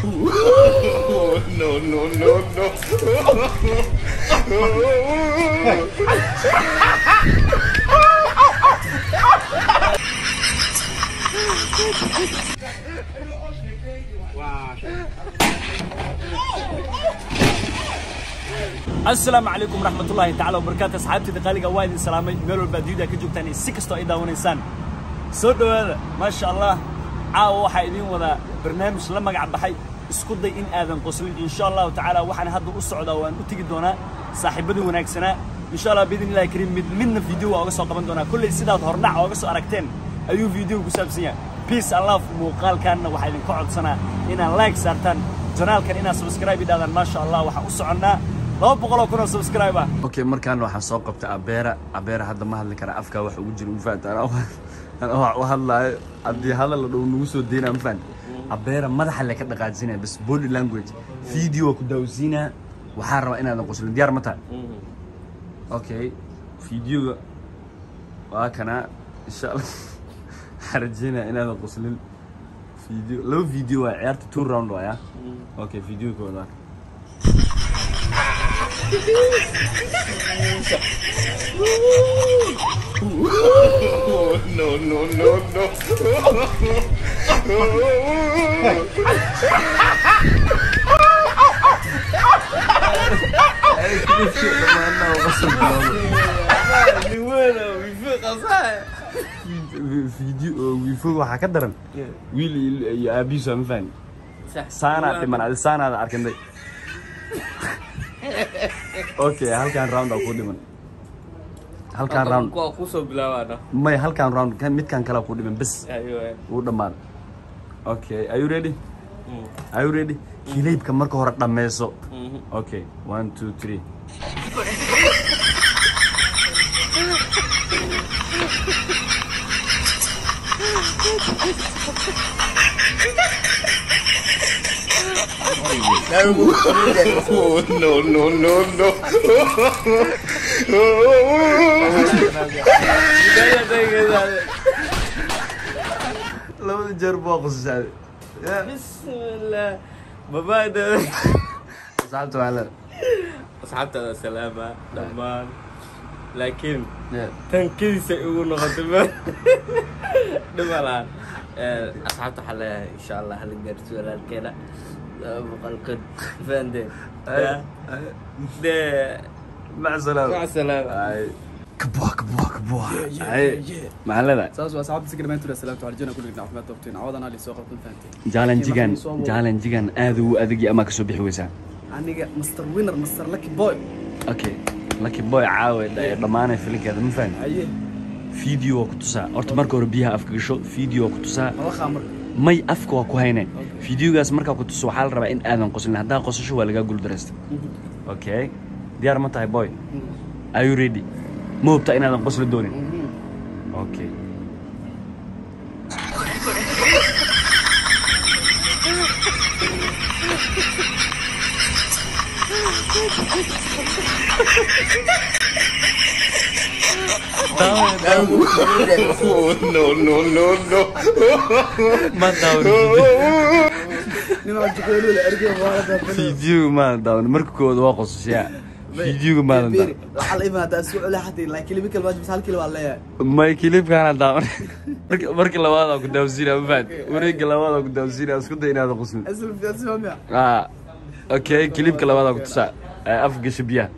No, no, no, no. السلام عليكم ورحمة الله تعالى وبركاته. أصحابتي دقالق وايد سلامي ميلو البادية كجوبتاني سيكستو إيدا ونسان سودو هذا ما شاء الله عاو واحد وذا برنامج لما قاعد بحي اسكت إن آذن قصلين إن شاء الله تعالى وحنا هذا الصعودة وأن أتيجي دونا صاحبنا وناكسنا إن شاء الله بإذن الله الكريم من فيديو أقصى قبل دونا كل السيدات هرنع أقصى أركتين أيو فيديو بسبسيا بيس الله مقال كان واحد قعد سنة إن لايك سرتان جنال كان إن سبسكرايب هذا ما شاء الله وحقصنا لو بقولوا كنا سبسكرايبر اوكي مركان waxaan soo qabtay abeera hadda ma hadli kara afka wax ugu jiro u faantaan oo hadlaayo hadii hadal dhow nagu soo deynaa faan abeera madaxa la ka dhaqaajinay bas body language video ku dawsina waxa raba inaad qoslin diyaar ma tahay okay video waa kana insha Allah harjina inaad qoslin video loo video waa ciyaarta 2 round waa okay video kooda No, no, no, no. فيديو ويفوق waxa ka daran wiil iyo aabiis aan fahmin saana dhiman saana arkanday okay halkan round ku dhiman halkan round ku soo bilaabana may halkan round kan midkan kala ku dhiman bas uu dhamaan okay are you ready kileebka marka hore dhameyso okay 1 2 No, no, no, no. لو نجرب اقص بسم الله مبادئ صعبت على صعبت على سلامة لمان لكن تنكيس يقول نقدم دملا أصحابت حلا إن شاء الله هل قدرت ولا كذا بقلقد فندق ده مع السلامة مع السلامة كبوه مع هذا ساس وأصحاب سكر ما ينتظر سلامته على كل جناح ما تبتين عوضنا اللي سوق كل فانتي جالن جيجان أذو أذقي أماك سبح ويسان أنا مستر وينر مستر لكي بوي أوكي لكي بوي عاود ضمانة في لك هذا من فين أيه فيديو كتوسا أرتمرك وربيها أفكشوا فيديو كتوسا الله خامر ماي أفكوا كوهينة فيديو جالس مركب كتوسا حال ربع إن آذن قصنا هذا قصة شو ولا جاقول درست أوكي ديار متى بوي Are you ready مو بتاعنا آذن قصة الدوني أوكي No, no, no, no. ما داون نقول له أرجع وارد فيديو ما داون مركب واقص شيء فيديو ما داون حال إما تسوق له حتى لا كلمة الواجب بس هالكلمة ولا ما يكلم كان داون مركب لوادا قد دوزينا بعد وريك لوادا قد دوزينا اسكت هنا هذا قسم اسم في اسمه اوكي كليب كلوادا قد تسع افقش بيها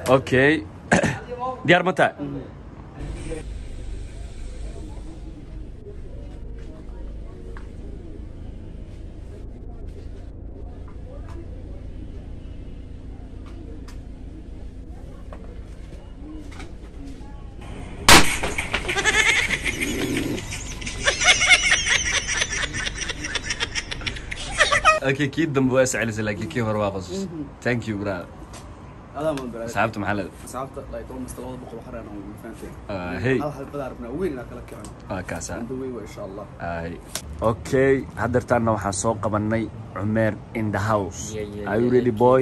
اوكي ديار متى اوكي اكيد دم بواسع على زلاكي كيف رواقص ثانك يو براد هذا ما برا صعبت محل صعبت لا يطول مستوى بقى بحر انا فهمت هي هل بدارنا وين لا كلك كاسا ندوي ان شاء الله اوكي حضرتنا waxaan soo qabanay Umer in the house are you ready boy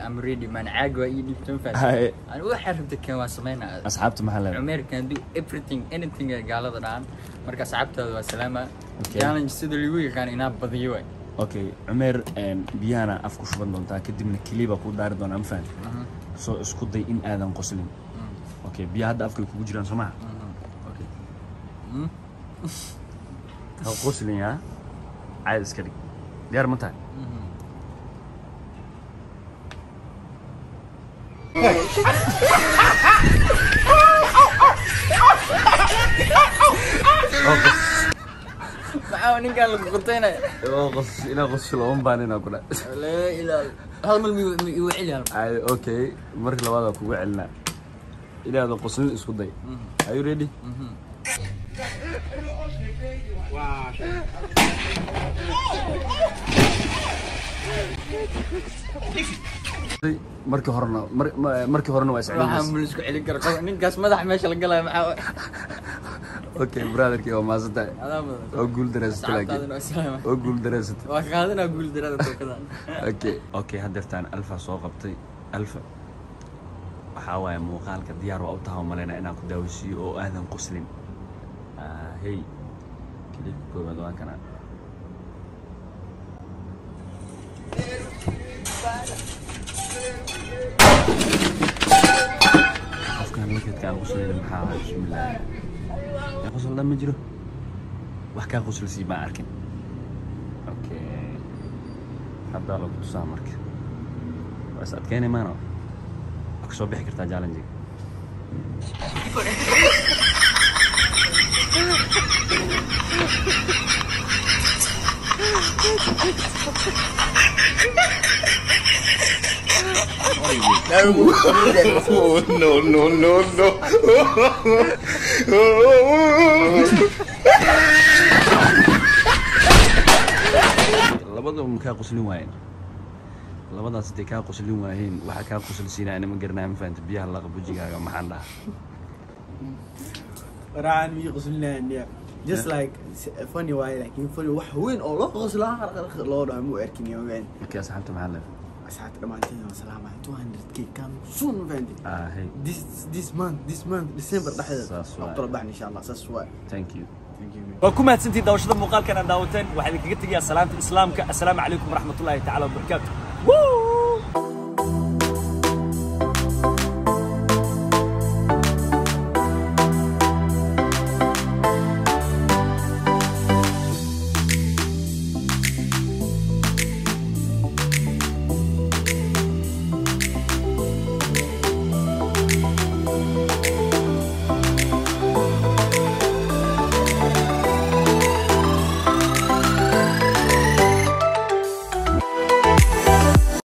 I'm ready man عاق ويدي بتنفع انا waxaan rabta kan waa sameynaa asxaabta maxaa Umer can do everything anything gaalada dhaan marka asxaabtada waa salaama Okay. challenge sida lagu yaqaan inaa badiyo way okay Umer biyana afku shuban doontaa kadibna kaliya ku daari doonaa ma fahanti soo isku day in aadan qoslin okay biyaha hadda afka kugu jiraan Soomaa okay ha qoslin ya caad iska dhig diyaar ma tahay maxaa ninkan lagu qotayna qos ila qoslo on baanina kula la ilaa hal mal mi wixii ay okay marka labaad kugu celina ilaado qoslin isku day are you ready markii horena waa waxaan isceliis isku celin karo ninkaas madax meesha la galay maxaa okay brother ki oo maasata adaa badan oo guul dareysatay laakiin oo guul dareysatay waa qaadana guul darada tookada okay hadeertaan alfa soo qabtay alfa waxa waaye muuqaalka diyaar waa u tahay malena inaan ku daawisiyo oo aadan qoslin hey clip koobaad waa kana afkaan markadkaan qoslin maxaa bismillah ya qosl lama jiro wax ka qosl si ma arkin okay hadda lagu tusaa marka bas adkeena maano soo bixi kartaa challenge Oh no no no no. labadaba ma ka qoslin waayeen labadaas day ka qoslin waayeen waxa ka qoslisiina inama garnaa ma fahanti biyaha la qabujigaaga maxaan dhaha ران يقصلنا إني just like funny way like funny وحوين أو لا قصلا لا ده مو أركني وين markii asxaabta maxaa leedahay ساعات لما أنتي وسلام 200k كم soon فهمتي hey this month December ده That's right. أطلع بعد إن شاء الله سوا thank you waa ku mahadsantihiin daawashada muuqaalkan aad daawateen waxaan idinkaga tegayaa salaanta islaamka assalaamu calaykum waraxmatullaahi tacaala wabarakaatu